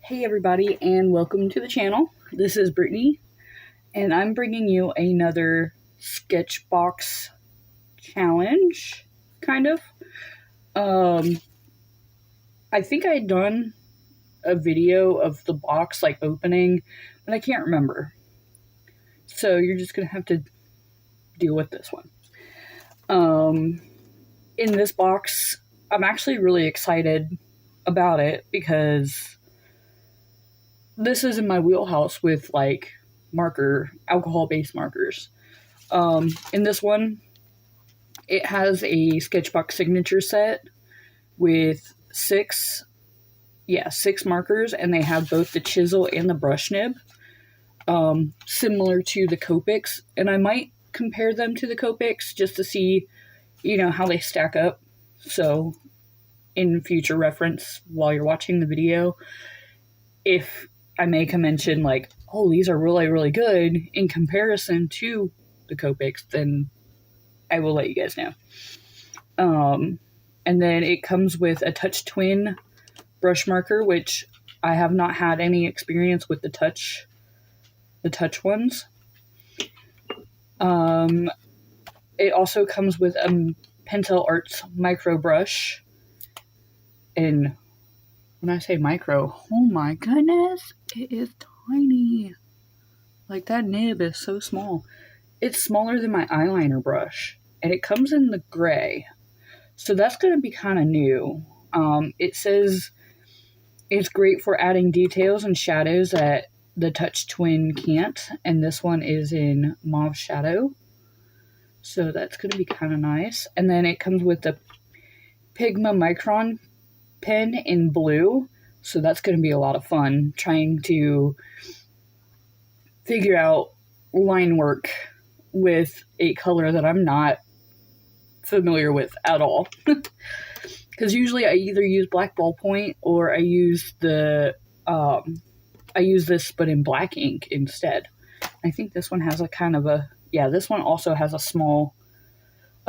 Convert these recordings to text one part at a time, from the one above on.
Hey everybody, and welcome to the channel. This is Brittany, and I'm bringing you another Sketchbox challenge, kind of. I think I had done a video of the box, like, opening, but I can't remember. So you're just gonna have to deal with this one. In this box, I'm actually really excited about it because this is in my wheelhouse with, like, alcohol-based markers. In this one, it has a Sketchbox signature set with six markers, and they have both the chisel and the brush nib, similar to the Copics, and I might compare them to the Copics just to see, how they stack up, so in future reference while you're watching the video, if I make a mention like, oh, these are really, really good in comparison to the Copics, then I will let you guys know. And then it comes with a Touch Twin brush marker, which I have not had any experience with the touch ones. It also comes with a Pentel Arts micro brush. And when I say micro, oh my goodness, it is tiny. Like, that nib is so small. It's smaller than my eyeliner brush, and it comes in the gray. So that's going to be kind of new. It says it's great for adding details and shadows that the Touch Twin can't, and this one is in Mauve Shadow. So that's going to be kind of nice. And then it comes with the Pigma Micron pen in blue, so that's going to be a lot of fun trying to figure out line work with a color that I'm not familiar with at all. Because usually I either use black ballpoint or I use this but in black ink instead. I think this one has this one also has a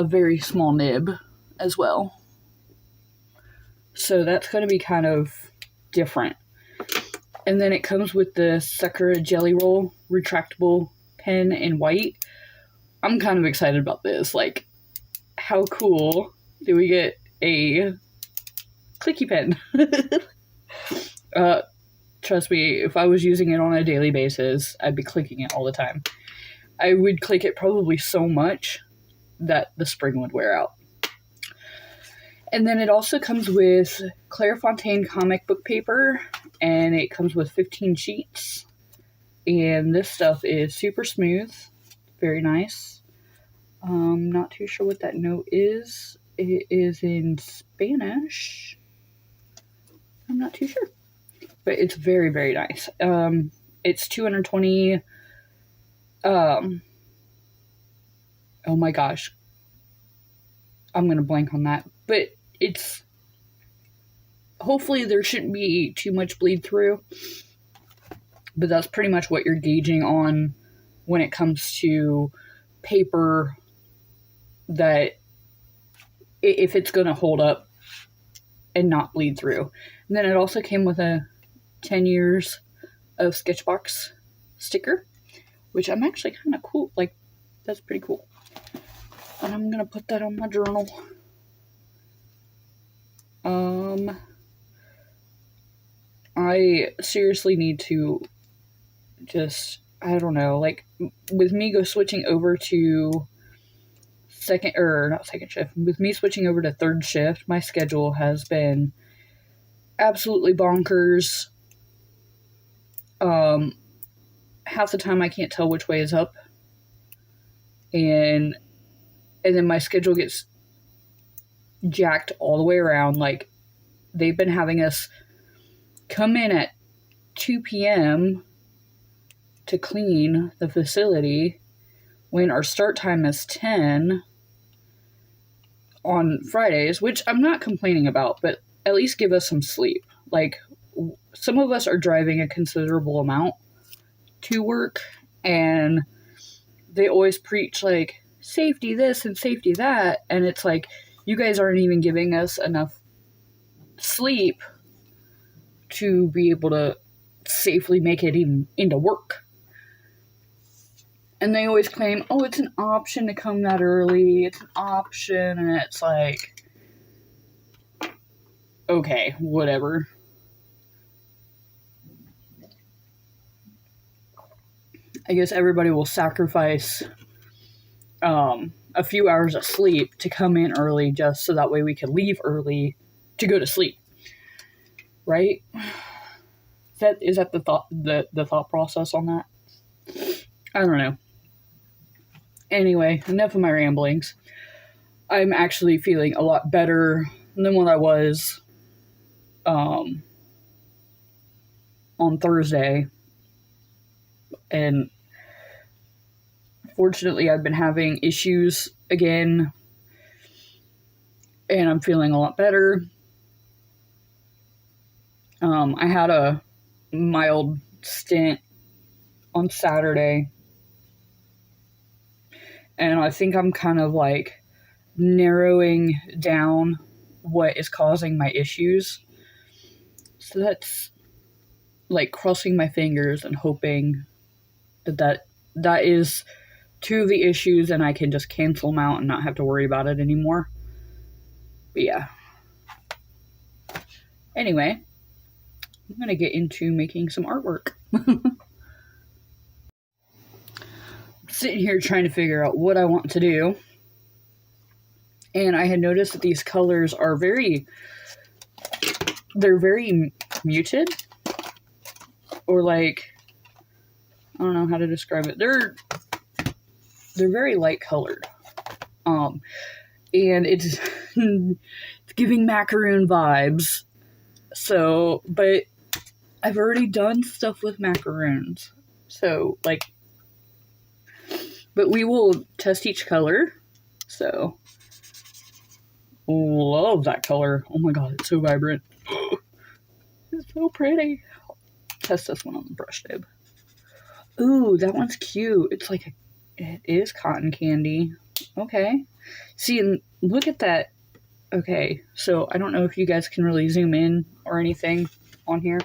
very small nib as well. So that's going to be kind of different. And then it comes with the Sakura Jelly Roll retractable pen in white. I'm kind of excited about this. Like, how cool do we get a clicky pen? Trust me, if I was using it on a daily basis, I'd be clicking it all the time. I would click it probably so much that the spring would wear out. And then it also comes with Clairefontaine comic book paper, and it comes with 15 sheets. And this stuff is super smooth, very nice. Not too sure what that note is. It is in Spanish. I'm not too sure. But it's very, very nice. It's 220... oh my gosh. I'm going to blank on that. But it's... hopefully there shouldn't be too much bleed through. But that's pretty much what you're gauging on when it comes to paper, that if it's going to hold up and not bleed through. And then it also came with a 10 years of Sketchbox sticker, which I'm actually kind of cool. Like, that's pretty cool. And I'm going to put that on my journal. I seriously need to just, I don't know, like, with me switching over to with me switching over to third shift, my schedule has been absolutely bonkers. Half the time I can't tell which way is up, and then my schedule gets jacked all the way around. Like, they've been having us come in at 2 p.m. to clean the facility when our start time is 10 on Fridays, which I'm not complaining about, but at least give us some sleep. Like, some of us are driving a considerable amount to work, and they always preach, like, safety this and safety that, and it's like, you guys aren't even giving us enough sleep to be able to safely make it even into work. And they always claim, oh, it's an option to come that early. It's an option. And it's like, okay, whatever. I guess everybody will sacrifice a few hours of sleep to come in early just so that way we can leave early to go to sleep. Right? Is that the thought process on that? I don't know. Anyway, enough of my ramblings. I'm actually feeling a lot better than what I was on Thursday. And fortunately, I've been having issues again. And I'm feeling a lot better. I had a mild stint on Saturday. And I think I'm kind of like narrowing down what is causing my issues. So that's like crossing my fingers and hoping that is two of the issues and I can just cancel them out and not have to worry about it anymore. But yeah. Anyway, I'm going to get into making some artwork. Sitting here trying to figure out what I want to do. And I had noticed that these colors are very muted. Or like, I don't know how to describe it. They're very light colored. And it's giving macaroon vibes. So, but I've already done stuff with macaroons. So, like, but we will test each color. So, love that color. Oh my god, it's so vibrant. It's so pretty. Test this one on the brush tip. Ooh, that one's cute. It's like it is cotton candy. Okay. See, and look at that. Okay, so I don't know if you guys can really zoom in or anything on here,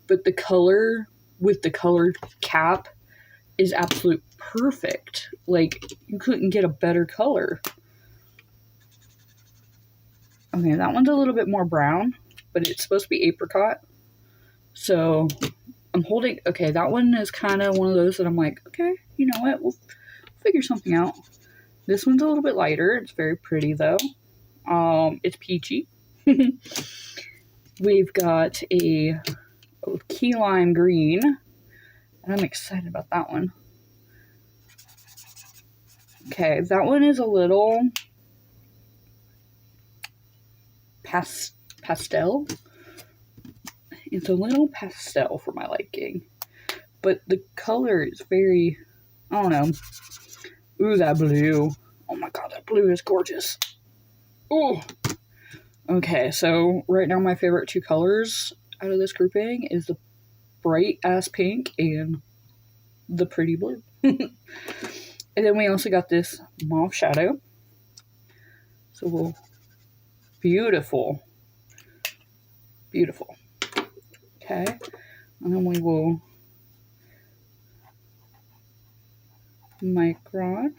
but the color with the colored cap is absolute perfect. Like, you couldn't get a better color. Okay, that one's a little bit more brown, but it's supposed to be apricot. So, I'm holding... Okay, that one is kind of one of those that I'm like, okay, you know what? We'll figure something out. This one's a little bit lighter. It's very pretty, though. It's peachy. We've got a key lime green, and I'm excited about that one. Okay, that one is a little pastel. It's a little pastel for my liking, but the color is very, I don't know. Ooh, that blue. Oh my god, that blue is gorgeous. Ooh. Okay, so right now my favorite two colors out of this grouping is the bright ass pink and the pretty blue. And then we also got this mauve shadow. So we'll... Beautiful. Beautiful. Okay. And then we will micron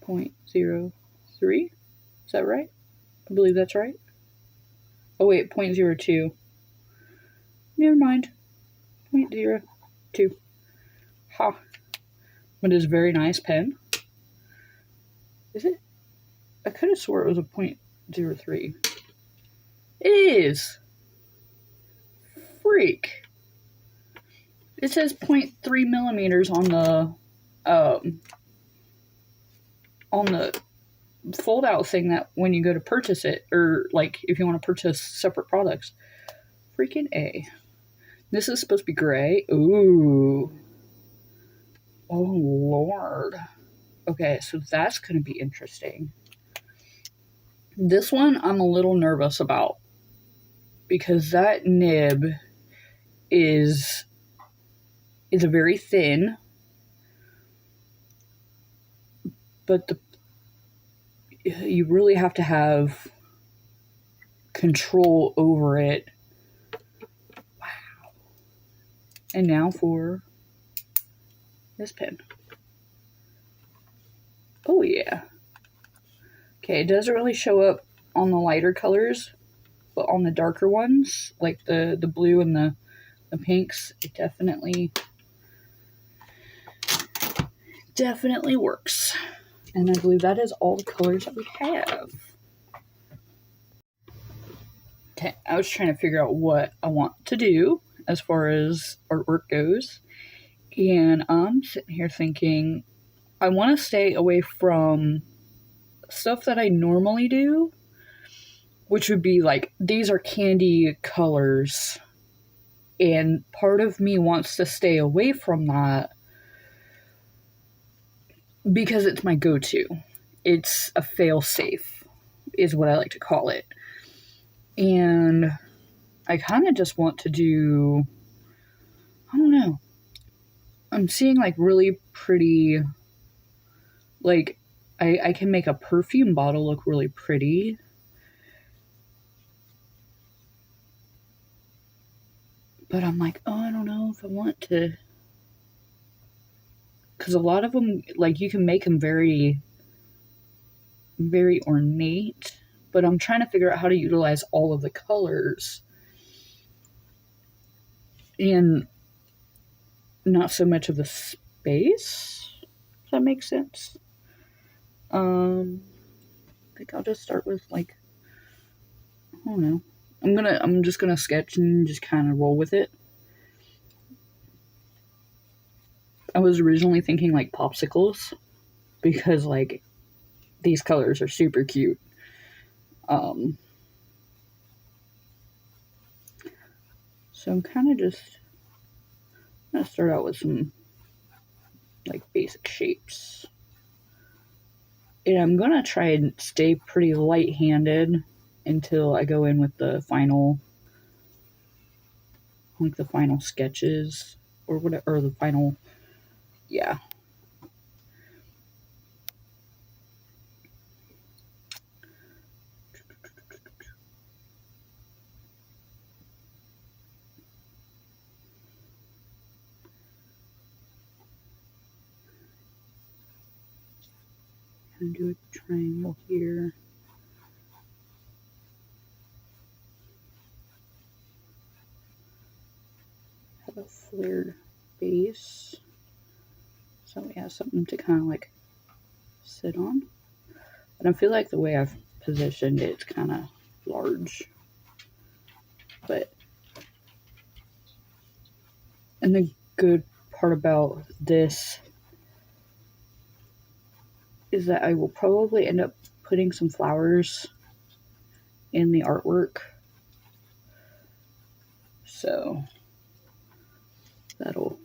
0.03. Is that right? I believe that's right. Oh wait, 0.02. Never mind. 0.02. Ha. But it's a very nice pen. Is it? I could have swore it was a 0.03. It is. Freak. It says 0.3 millimeters on the fold out thing that when you go to purchase it, or like if you want to purchase separate products. Freaking A. This is supposed to be gray. Ooh. Oh lord. Okay, so that's going to be interesting. This one I'm a little nervous about because that nib is a very thin, but you really have to have control over it. Wow. And now for this pen. Oh yeah. Okay, it doesn't really show up on the lighter colors, but on the darker ones, like the blue and the pinks, it definitely works. And I believe that is all the colors that we have. Okay, I was trying to figure out what I want to do as far as artwork goes. And I'm sitting here thinking, I want to stay away from stuff that I normally do, which would be like, these are candy colors. And part of me wants to stay away from that because it's my go-to. It's a fail-safe, is what I like to call it. And I kind of just want to do, I don't know. I'm seeing like really pretty, like I can make a perfume bottle look really pretty. But I'm like, oh, I don't know if I want to. Because a lot of them, like, you can make them very, very ornate. But I'm trying to figure out how to utilize all of the colors. And not so much of the space. Does that make sense? I think I'll just start with, like, I don't know. I'm just gonna sketch and just kind of roll with it. I was originally thinking like popsicles because like these colors are super cute. So I'm kind of just gonna start out with some like basic shapes. And I'm gonna try and stay pretty light-handed until I go in with the final, like the final sketches or whatever, or the final, yeah. And do a triangle here. Have a flared base. So we have something to kind of like sit on. And I feel like the way I've positioned it, it's kind of large. But, and the good part about this is that I will probably end up putting some flowers in the artwork. So it'll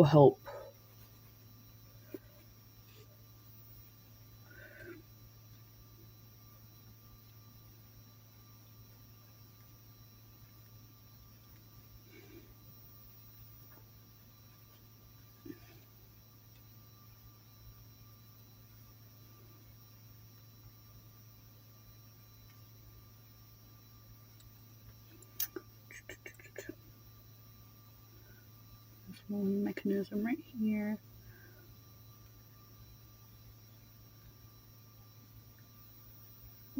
help. There's one mechanism right here.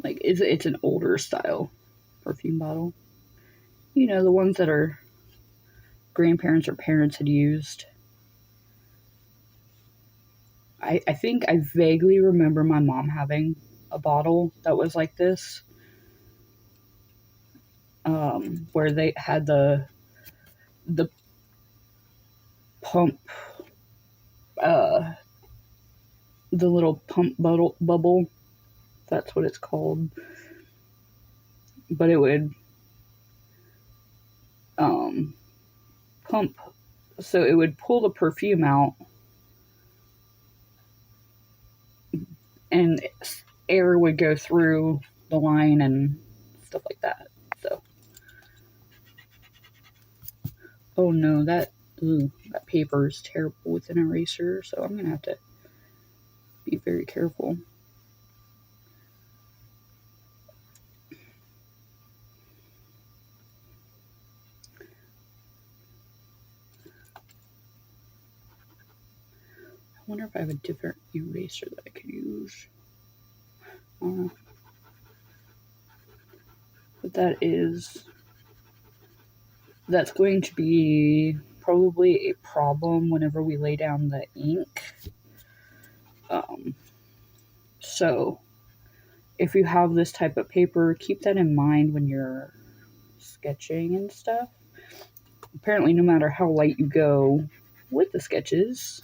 Like it's an older style perfume bottle. You know, the ones that our grandparents or parents had used. I think I vaguely remember my mom having a bottle that was like this. Where they had the pump, the little pump bubble. That's what it's called. But it would pump, so it would pull the perfume out, and air would go through the line and stuff like that. So, oh no, that paper is terrible with an eraser, so I'm gonna have to be very careful. if I have a different eraser that I could use. I don't know. But that's going to be probably a problem whenever we lay down the ink. So if you have this type of paper, keep that in mind when you're sketching and stuff. Apparently, no matter how light you go with the sketches,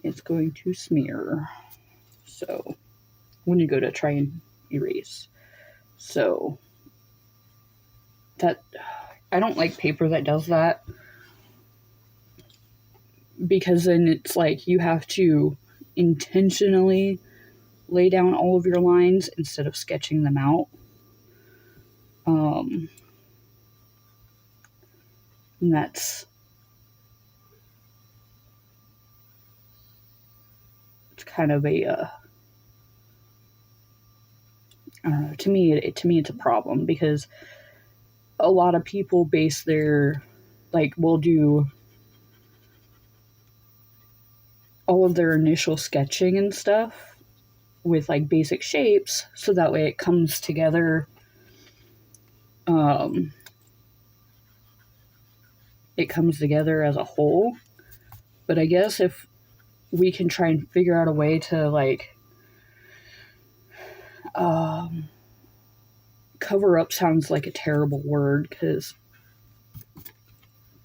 it's going to smear. So when you go to try and erase. So that, I don't like paper that does that, because then it's like you have to intentionally lay down all of your lines instead of sketching them out. And that's, it's kind of a, I don't know, to me it's a problem, because a lot of people base their, like, will do all of their initial sketching and stuff with like basic shapes, so that way it comes together. It comes together as a whole. But I guess if we can try and figure out a way to like, cover up sounds like a terrible word,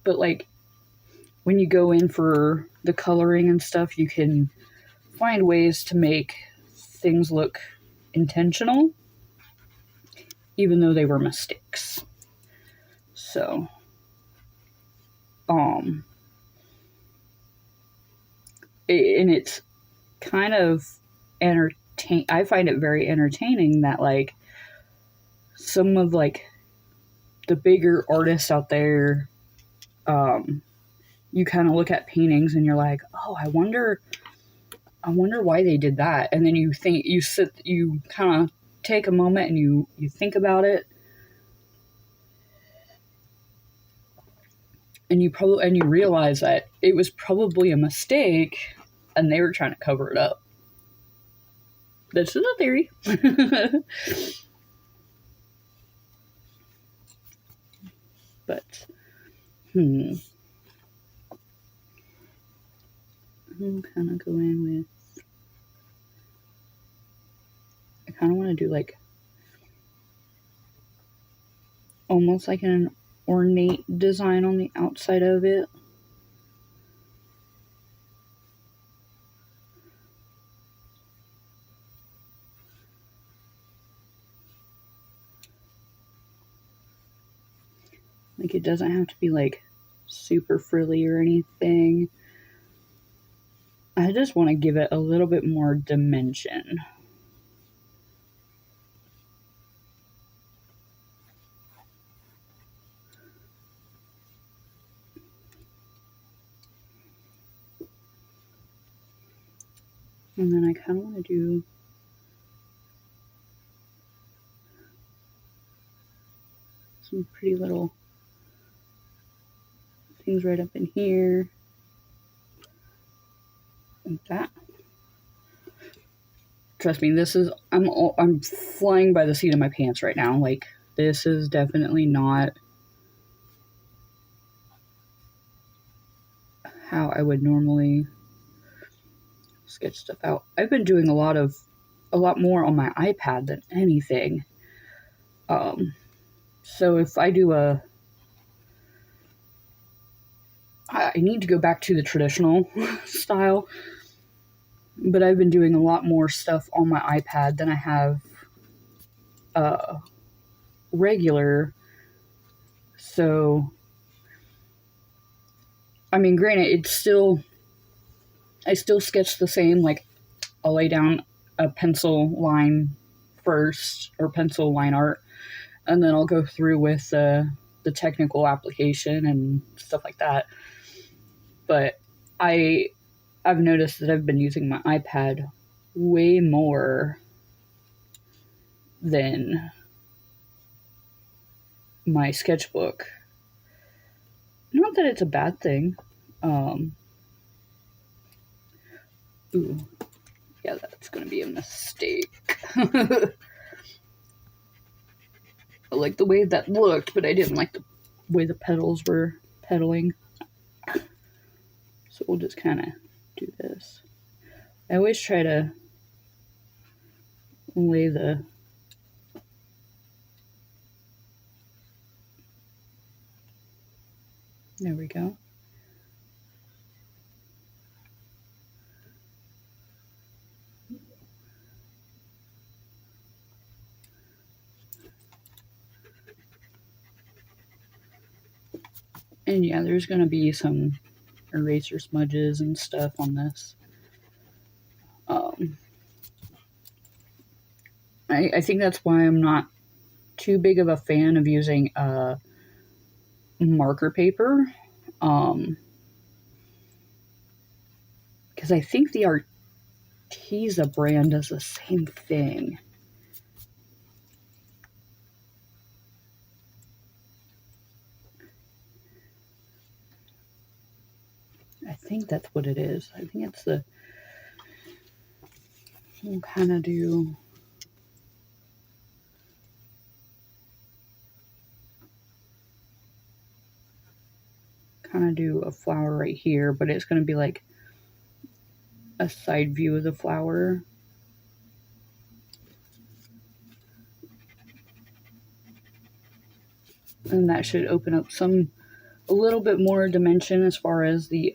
but like when you go in for the coloring and stuff, you can find ways to make things look intentional, even though they were mistakes. So, and it's kind of I find it very entertaining that like some of like the bigger artists out there, you kind of look at paintings and you're like, oh, I wonder why they did that. And then you kind of take a moment and you think about it, and you realize that it was probably a mistake and they were trying to cover it up. This is a theory. But I'm kind of going with, I kind of want to do like almost like an ornate design on the outside of it. Like, it doesn't have to be like super frilly or anything. I just want to give it a little bit more dimension. And then I kind of want to do some pretty little things right up in here. Like that. Trust me, I'm flying by the seat of my pants right now. Like, this is definitely not how I would normally sketch stuff out. I've been doing a lot more on my iPad than anything. So if I do I need to go back to the traditional style, but I've been doing a lot more stuff on my iPad than I have regular. So, I mean, granted, I still sketch the same. Like, I'll lay down a pencil line first, or pencil line art, and then I'll go through with the technical application and stuff like that. But I've noticed that I've been using my iPad way more than my sketchbook. Not that it's a bad thing. Ooh, yeah, that's gonna be a mistake. I like the way that looked, but I didn't like the way the petals were pedaling. So we'll just kind of do this. I always try to lay the there we go. And yeah, there's going to be some eraser smudges and stuff on this. I think that's why I'm not too big of a fan of using marker paper. Because I think the Arteza brand does the same thing. I think that's what it is. I think it's the... We'll kind of do... a flower right here, but it's going to be like a side view of the flower. And that should open up a little bit more dimension as far as the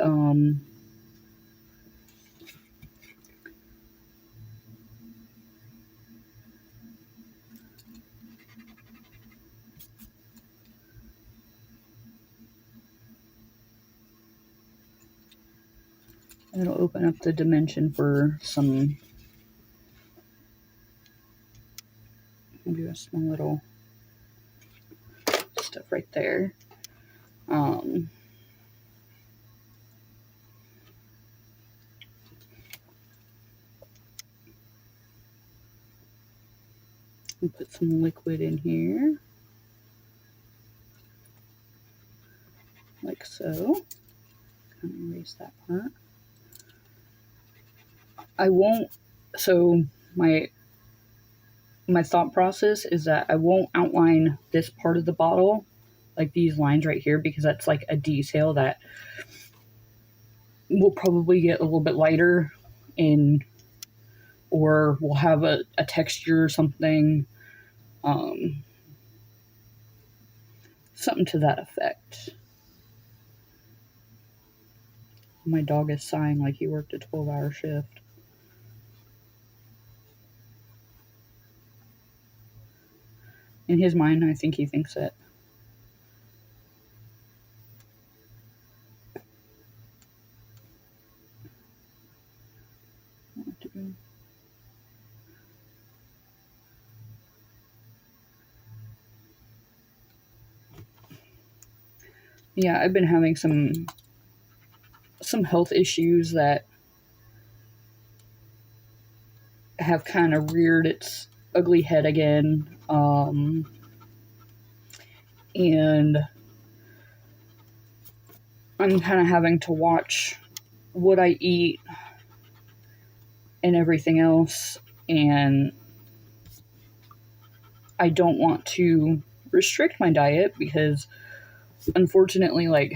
it'll open up the dimension for some... I'll do a small little stuff right there. And put some liquid in here, like so. Kind of erase that part. I won't. So my thought process is that I won't outline this part of the bottle, like these lines right here, because that's like a detail that will probably get a little bit lighter in, or we'll have a texture or something, something to that effect. My dog is sighing like he worked a 12-hour shift. In his mind, I think he thinks it. Yeah, I've been having some health issues that have kind of reared its ugly head again. And I'm kind of having to watch what I eat and everything else. And I don't want to restrict my diet because, unfortunately, like,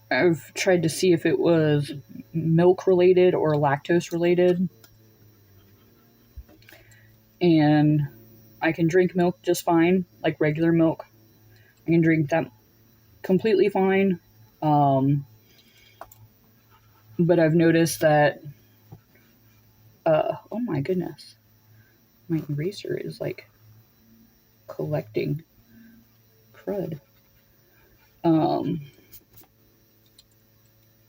I've tried to see if it was milk related or lactose related. And I can drink milk just fine, like regular milk. I can drink that completely fine. But I've noticed that, oh my goodness, my eraser is like collecting crud.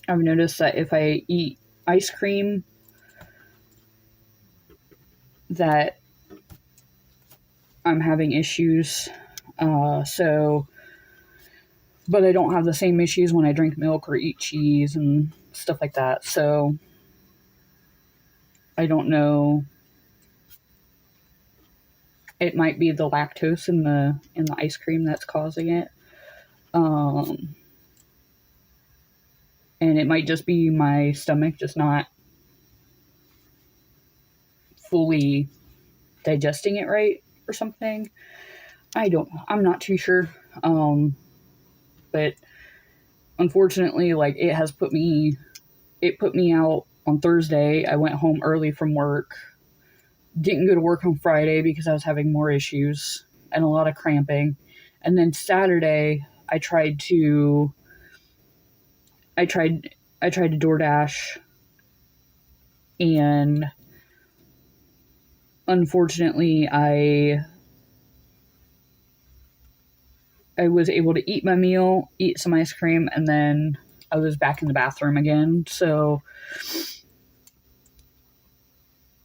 I've noticed that if I eat ice cream, that I'm having issues. But I don't have the same issues when I drink milk or eat cheese and stuff like that. So I don't know. It might be the lactose in the ice cream that's causing it. And it might just be my stomach just not fully digesting it right or something. I'm not too sure. But unfortunately, like, it put me out on Thursday. I went home early from work. Didn't go to work on Friday because I was having more issues and a lot of cramping. And then Saturday, I tried to DoorDash, and unfortunately I was able to eat my meal, eat some ice cream, and then I was back in the bathroom again. So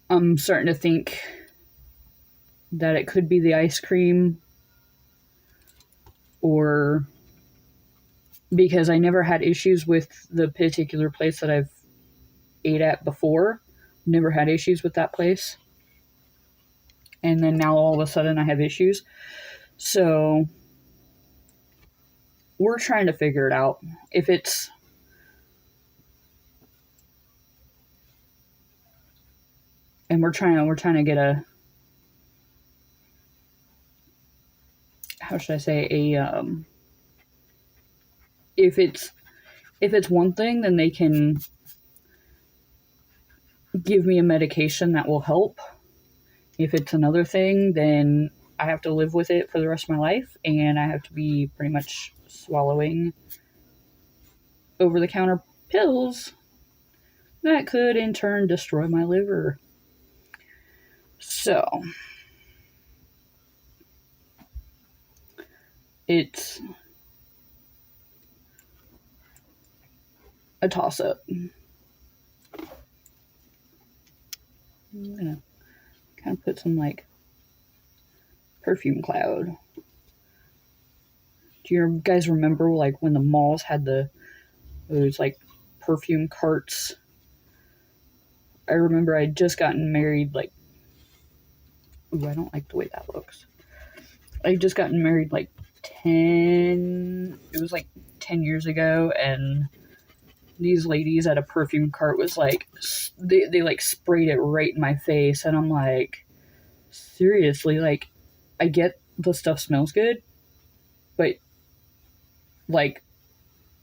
I'm starting to think that it could be the ice cream, or because I never had issues with the particular place that I've ate at before. Never had issues with that place. And then now all of a sudden I have issues. So we're trying to figure it out. If it's and we're trying to get a, how should I say, a if it's one thing, then they can give me a medication that will help. If it's another thing, then I have to live with it for the rest of my life, and I have to be pretty much swallowing over-the-counter pills that could in turn destroy my liver. So it's a toss-up. I'm gonna kind of put some like perfume cloud. Do you guys remember like when the malls had those like perfume carts? I remember I'd just gotten married, like, ooh, I don't like the way that looks. I'd just gotten married like 10 years ago, and these ladies at a perfume cart was like, they like sprayed it right in my face, and I'm like, seriously, like, I get the stuff smells good, but like,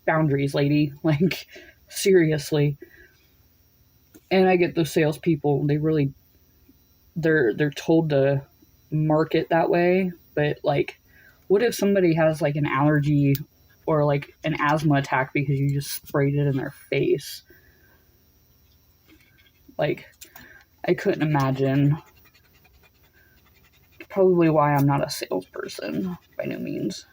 boundaries, lady, like, seriously. And I get those salespeople, they're told to market that way, but like, what if somebody has like an allergy or like an asthma attack because you just sprayed it in their face? Like, I couldn't imagine. Probably why I'm not a salesperson by no means.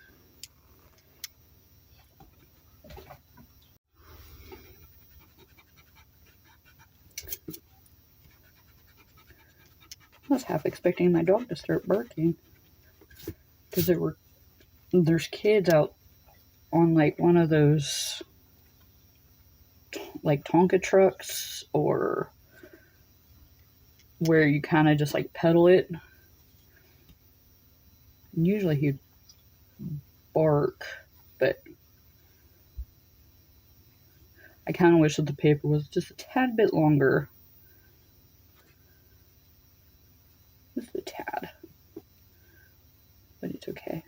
I was half expecting my dog to start barking because there's kids out on like one of those like Tonka trucks, or where you kind of just like pedal it. And usually he'd bark, but I kind of wish that the paper was just a tad bit longer. Just a tad. But it's okay.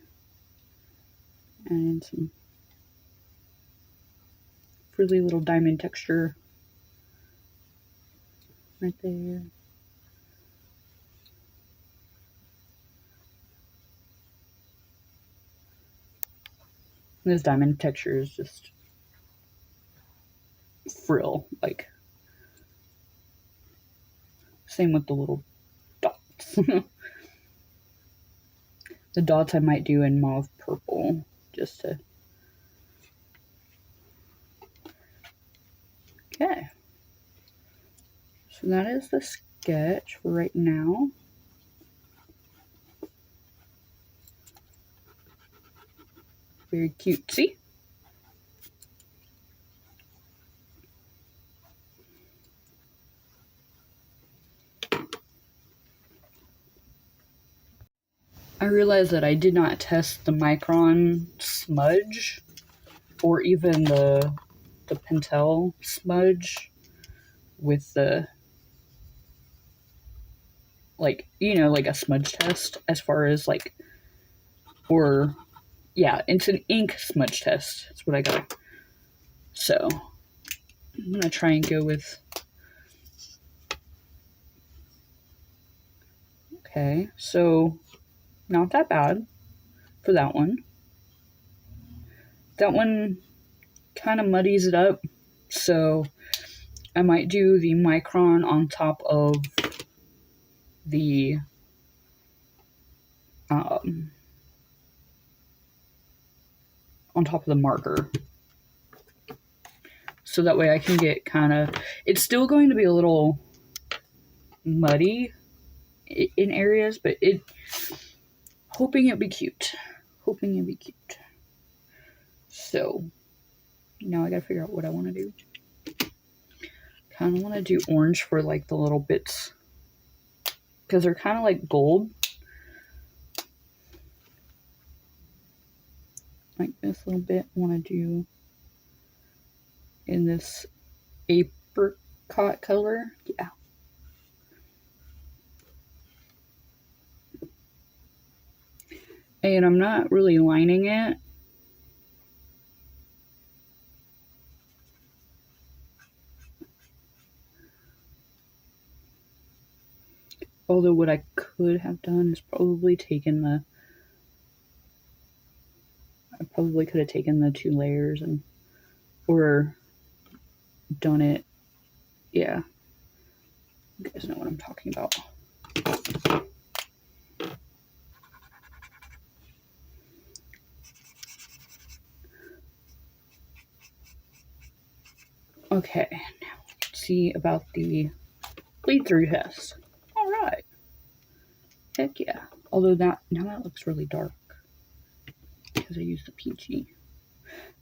And some frilly little diamond texture right there. This diamond texture is just frill, like, same with the little dots. The dots I might do in mauve purple, just to, okay. So that is the sketch for right now. Very cutesy. I realized that I did not test the micron smudge or even the the Pentel smudge with the, like, you know, like a smudge test as far as like, or yeah, it's an ink smudge test. That's what I got. So I'm gonna try and go with, okay, so not that bad for that one. That one kind of muddies it up, so I might do the Micron on top of the on top of the marker, so that way I can get kind of, it's still going to be a little muddy in areas, but it, hoping it'd be cute, so now I gotta figure out what I want to do. Kind of want to do orange for like the little bits, because they're kind of like gold, like this little bit. I want to do in this apricot color. Yeah. And I'm not really lining it. Although what I could have done is probably taken the, I probably could have taken the 2 layers and, or done it, yeah. You guys know what I'm talking about. Okay, now let's see about the bleed through test. All right. Heck yeah. Although that, now that looks really dark because I used the peachy.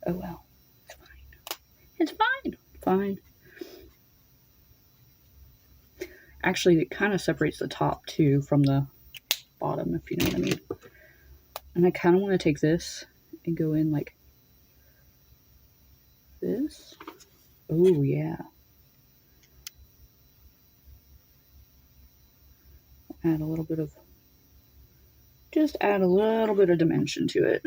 Oh well, it's fine. It's fine. Fine. Actually, it kind of separates the top too from the bottom, if you know what I mean. And I kind of want to take this and go in like this. Oh yeah. Add a little bit of, just add a little bit of dimension to it.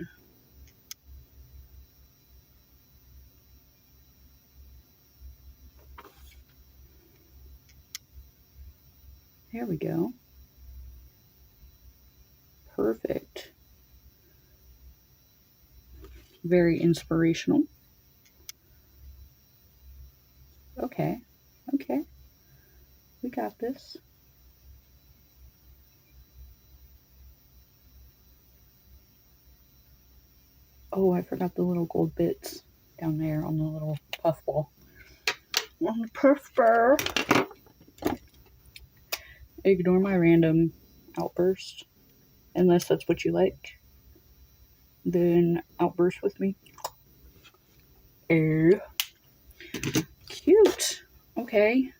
There we go. Perfect. Very inspirational. Okay. Okay. We got this. Oh, I forgot the little gold bits down there on the little puffball. On the puffball. Ignore my random outburst. Unless that's what you like. Then outburst with me. Cute. Okay.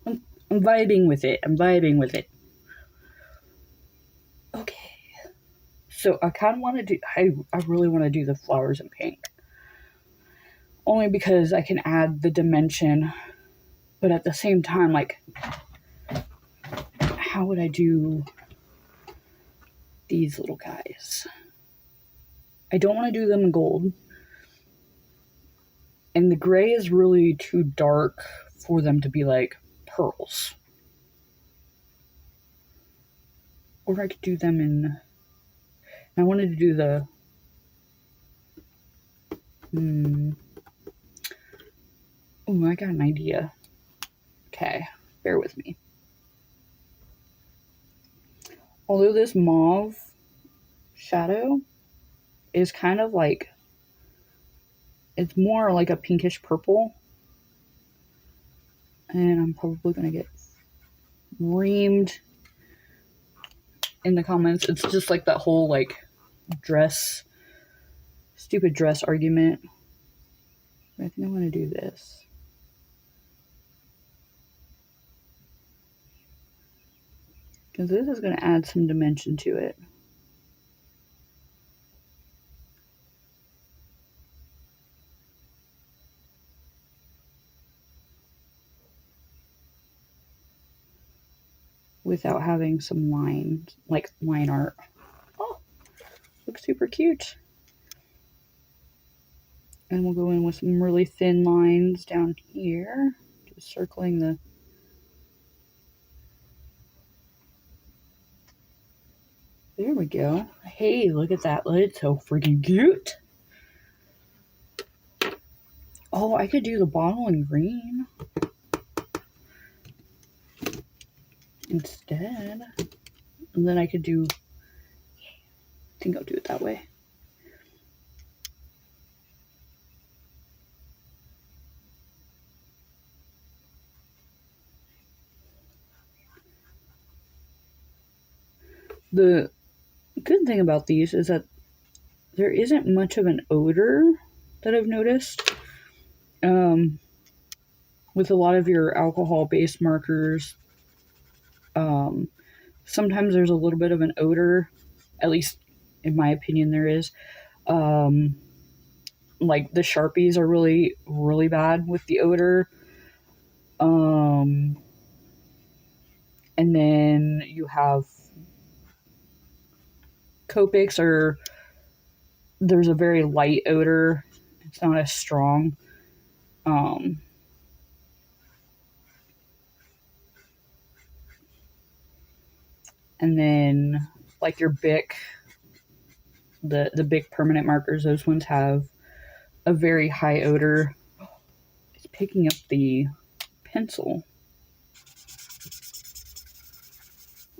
I'm vibing with it. Okay. So I kind of want to do, I really want to do the flowers in pink. Only because I can add the dimension. But at the same time, like, how would I do these little guys? I don't want to do them in gold. And the gray is really too dark for them to be like pearls. Or I could do them in, I wanted to do the, oh, I got an idea. Okay, bear with me. Although this mauve shadow is kind of like, it's more like a pinkish purple. And I'm probably going to get reamed in the comments. It's just like that whole like stupid dress argument. But I think I want to do this. Because this is going to add some dimension to it. without having some lines, like line art. Oh, looks super cute. And we'll go in with some really thin lines down here, just circling the. There we go. Hey, look at that. It's so freaking cute. Oh, I could do the bottle in green instead. And then I could do, I think I'll do it that way. The good thing about these is that there isn't much of an odor that I've noticed. With a lot of your alcohol-based markers, sometimes there's a little bit of an odor, at least in my opinion there is. Like the Sharpies are really, really bad with the odor. And then you have Copics, or there's a very light odor. It's not as strong. And then like your Bic, the Bic permanent markers, those ones have a very high odor. It's picking up the pencil,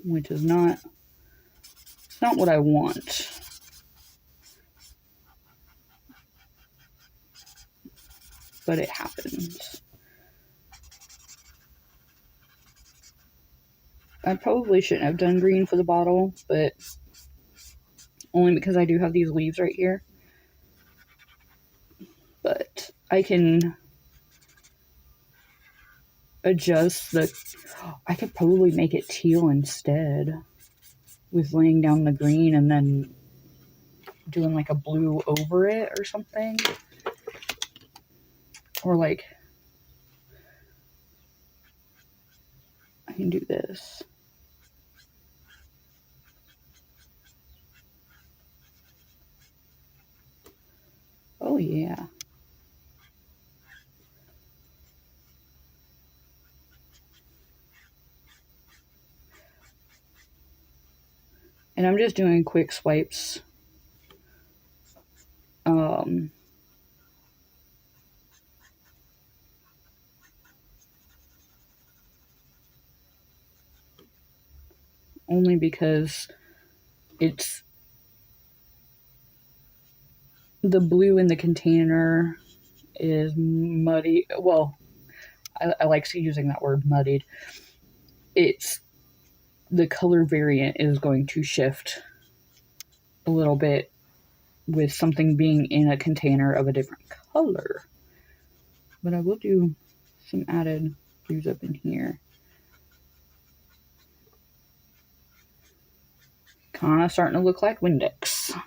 which is not, it's not what I want. But it happens. I probably shouldn't have done green for the bottle, but only because I do have these leaves right here. But I can adjust the, I could probably make it teal instead with laying down the green and then doing like a blue over it or something. Or like, I can do this. Oh yeah. And I'm just doing quick swipes. Only because it's the blue in the container is muddy. Well, I like using that word, muddied. It's the color variant is going to shift a little bit with something being in a container of a different color. But I will do some added blues up in here. Kind of starting to look like Windex.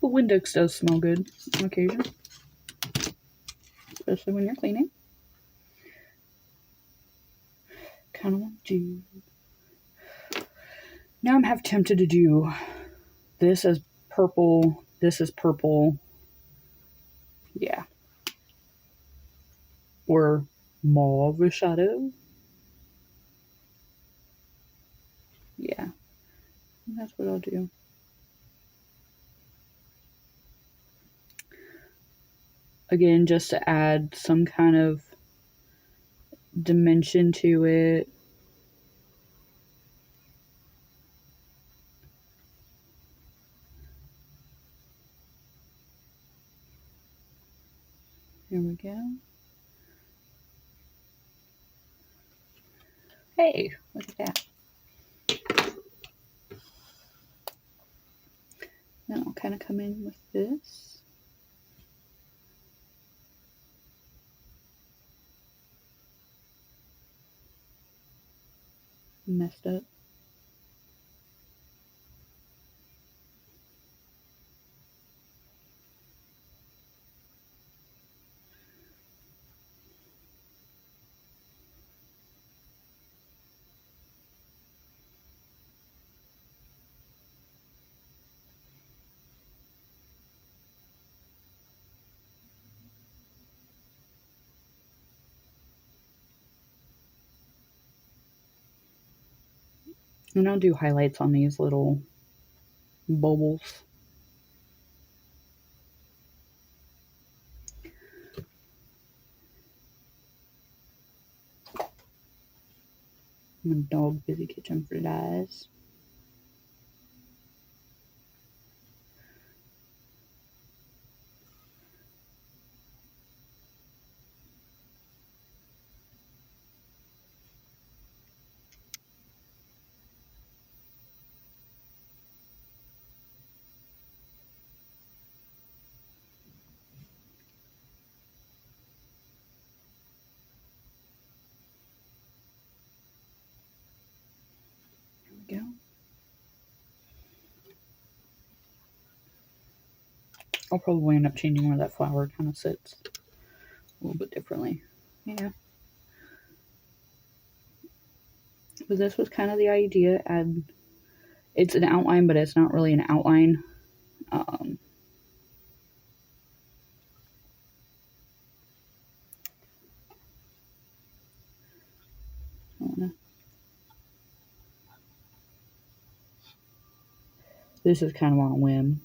But Windex does smell good on occasion, especially when you're cleaning. Kind of want to. Now I'm half tempted to do this as purple, this is purple. Yeah. Or mauve shadow. Yeah. That's what I'll do. Again, just to add some kind of dimension to it. Here we go. Hey, look at that. Then I'll kind of come in with this. Messed up. And I'll do highlights on these little bubbles. My dog busy catching flies. There we go. I'll probably end up changing where that flower kind of sits a little bit differently. Yeah. But this was kind of the idea, and it's an outline, but it's not really an outline. This is kind of on a whim.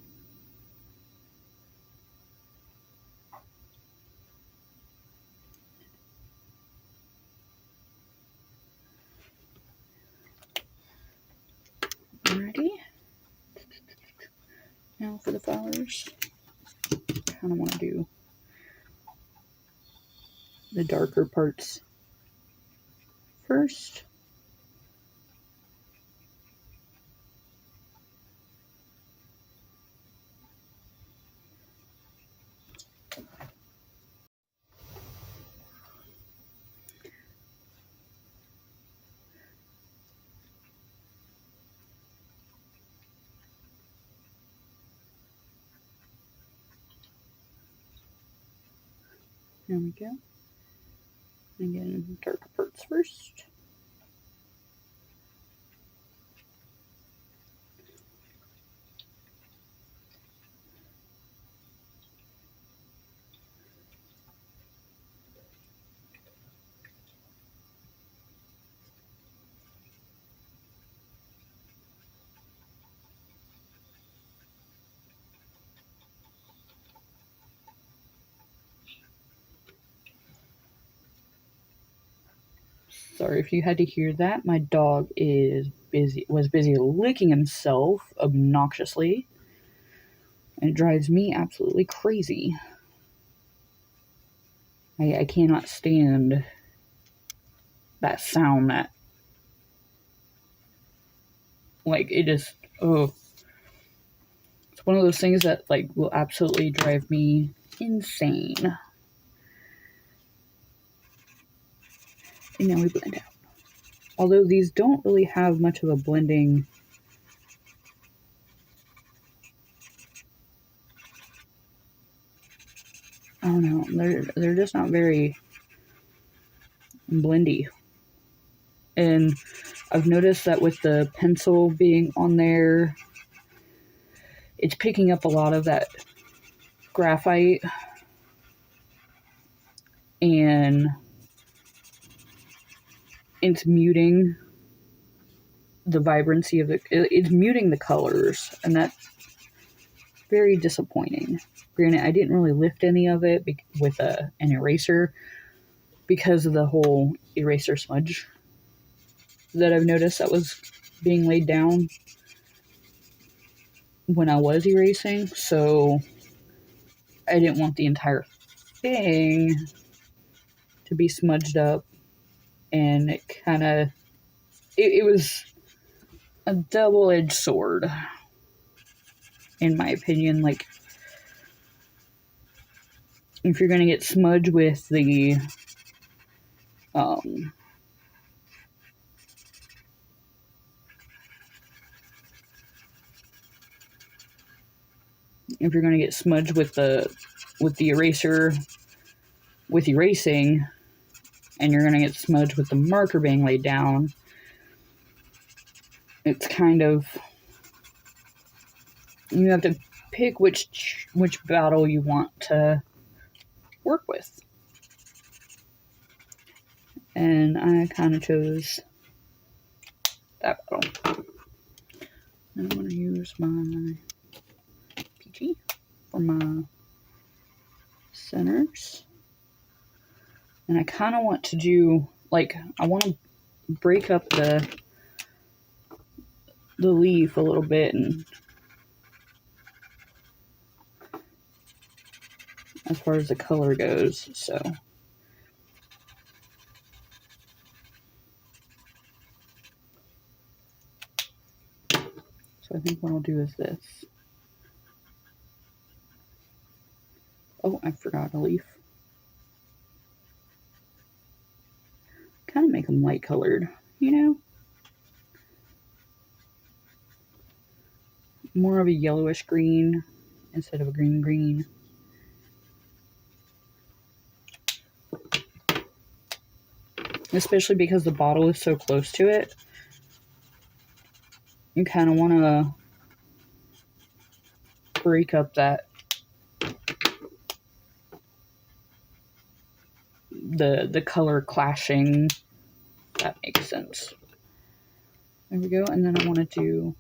Alrighty. Now for the flowers. Kind of want to do the darker parts first. There we go. Again, darker parts first. Sorry if you had to hear that. My dog was busy licking himself obnoxiously. And it drives me absolutely crazy. I cannot stand that sound that, like, it just, oh. It's one of those things that, like, will absolutely drive me insane. And now we blend out. Although these don't really have much of a blending. I don't know. They're just not very blendy. And I've noticed that with the pencil being on there, it's picking up a lot of that graphite, and it's muting the vibrancy of it's muting the colors, and that's very disappointing. Granted, I didn't really lift any of it with an eraser because of the whole eraser smudge that I've noticed that was being laid down when I was erasing, so I didn't want the entire thing to be smudged up, and it kind of, it was a double-edged sword, in my opinion. Like, if you're going to get smudged with the, if you're going to get smudged with the eraser, with erasing, and you're going to get smudged with the marker being laid down, it's kind of, you have to pick which battle you want to work with. And I kind of chose that bottle. And I'm going to use my peachy for my centers. And I kind of want to do, like, I want to break up the leaf a little bit, and as far as the color goes, so I think what I'll do is this. Oh, I forgot a leaf. Kind of make them light colored, you know? More of a yellowish green instead of a green. Especially because the bottle is so close to it. You kind of want to break up that the color clashing, if that makes sense. There we go. And then I want to do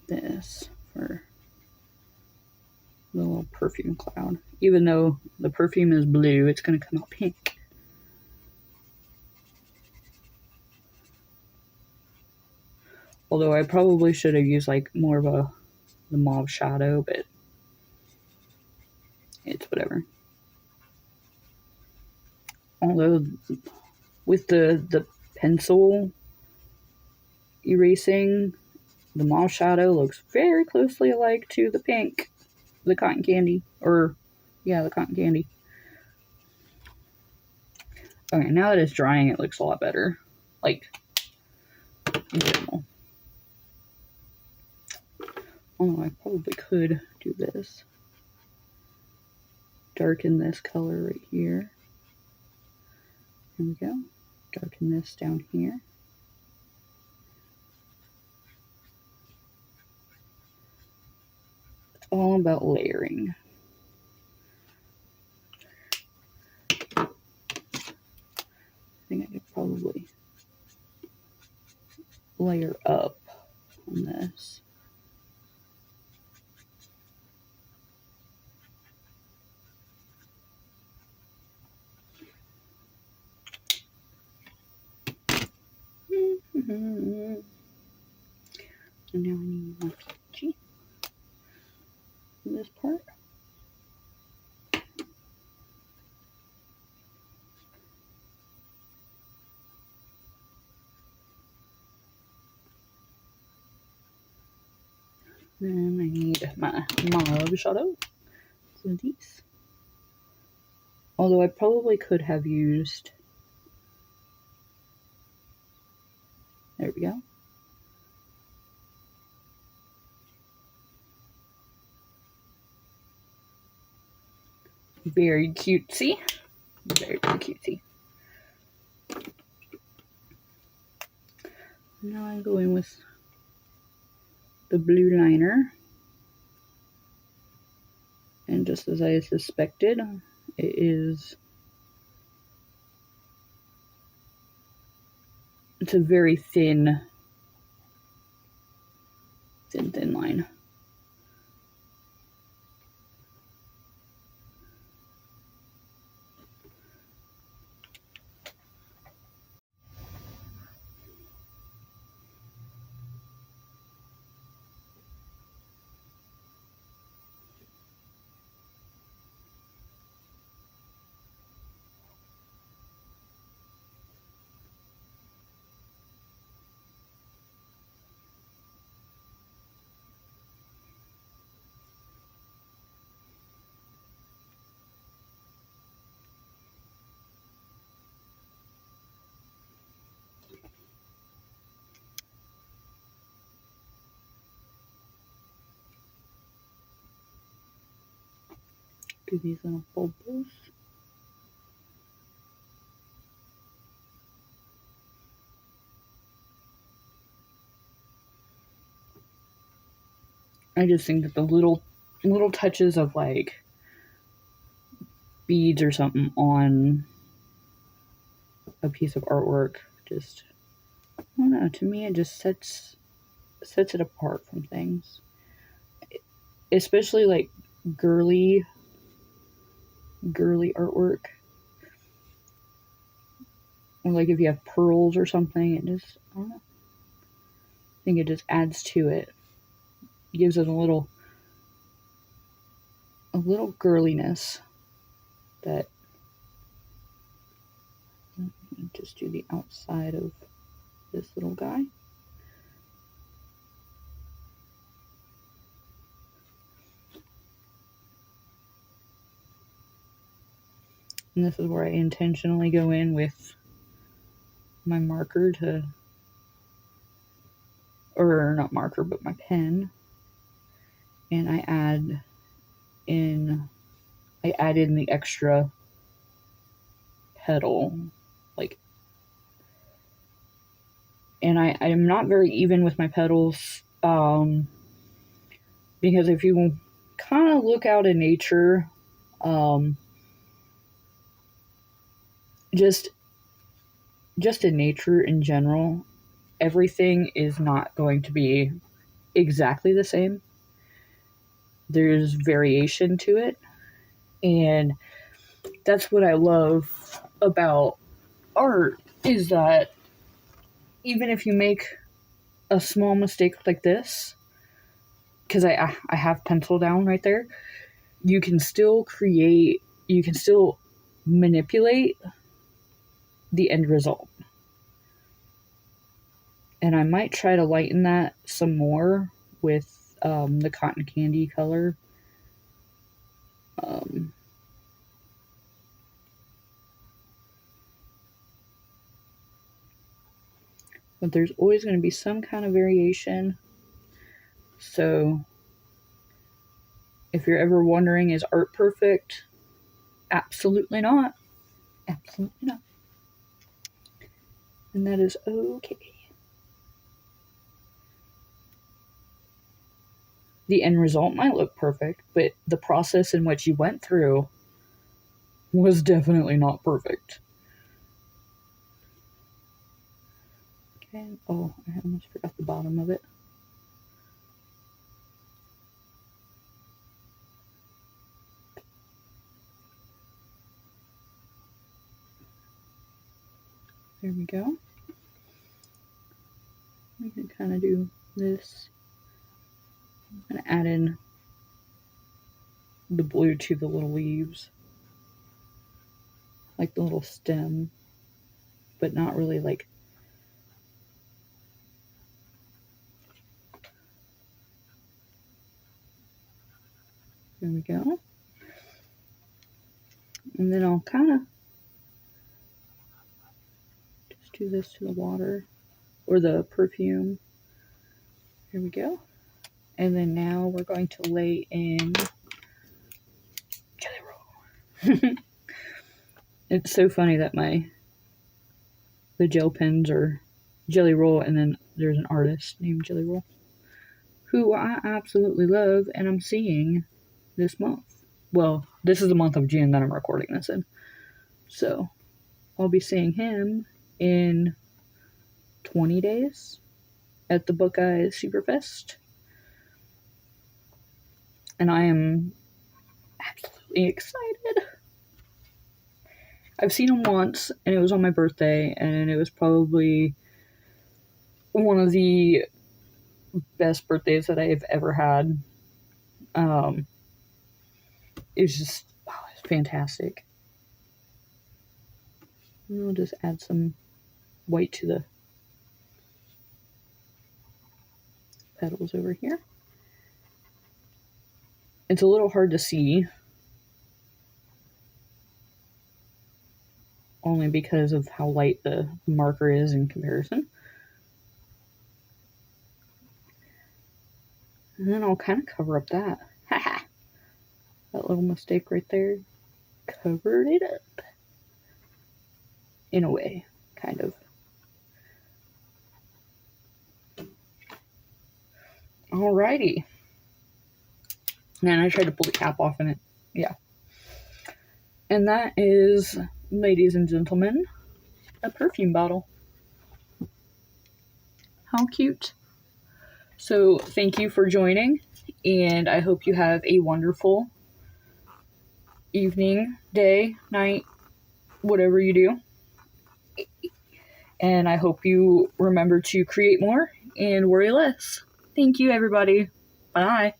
this for the little perfume cloud. Even though the perfume is blue, it's going to come out pink. Although I probably should have used like more of the mauve shadow, but it's whatever. Although with the pencil erasing, the mauve shadow looks very closely alike to the pink, the cotton candy, or yeah, the cotton candy. Okay, now that it's drying, it looks a lot better, like in general. Oh, I probably could do this. Darken this color right here. Here we go. Darken this down here. It's all about layering. I think I could probably layer up on this. And now I need my peachy in this part. Then I need my mauve shadow for these. Although I probably could have used, there we go. Very cutesy. Very cutesy. Now I go in with the blue liner. And just as I suspected, it's a very thin line. Do these little bubbles. I just think that the little touches of like beads or something on a piece of artwork. Just, I don't know, to me it just sets it apart from things. Especially like girly artwork. Or like if you have pearls or something, it just, I don't know. I think it just adds to it. Gives it a little girliness that, just do the outside of this little guy. And this is where I intentionally go in with my marker or not marker, but my pen. And I add in the extra petal, like, and I am not very even with my petals, because if you kind of look out in nature, just in nature in general, everything is not going to be exactly the same. There's variation to it, and that's what I love about art, is that even if you make a small mistake like this, because I have pencil down right there, you can still manipulate the end result. And I might try to lighten that some more with the cotton candy color. But there's always going to be some kind of variation. So if you're ever wondering, is art perfect? Absolutely not. Absolutely not. And that is okay. The end result might look perfect, but the process in which you went through was definitely not perfect. Okay. Oh, I almost forgot the bottom of it. There we go. We can kind of do this. I'm going to add in the blue to the little leaves. Like the little stem. But not really like... There we go. And then I'll kind of just do this to the water. Or the perfume. Here we go. And then now we're going to lay in Jelly Roll. It's so funny that the gel pens are Jelly Roll, and then there's an artist named Jelly Roll who I absolutely love, and I'm seeing this month. Well, this is the month of June that I'm recording this in. So I'll be seeing him in 20 days at the Buckeye Superfest. And I am absolutely excited. I've seen him once, and it was on my birthday, and it was probably one of the best birthdays that I've ever had. It was just, it's fantastic. And I'll just add some white to the petals over here. It's a little hard to see, only because of how light the marker is in comparison. And then I'll kind of cover up that. Haha. That little mistake right there. Covered it up. In a way, kind of. Alrighty. And then I tried to pull the cap off and it, yeah. And that is, ladies and gentlemen, a perfume bottle. How cute. So thank you for joining, and I hope you have a wonderful evening, day, night, whatever you do. And I hope you remember to create more and worry less. Thank you, everybody. Bye.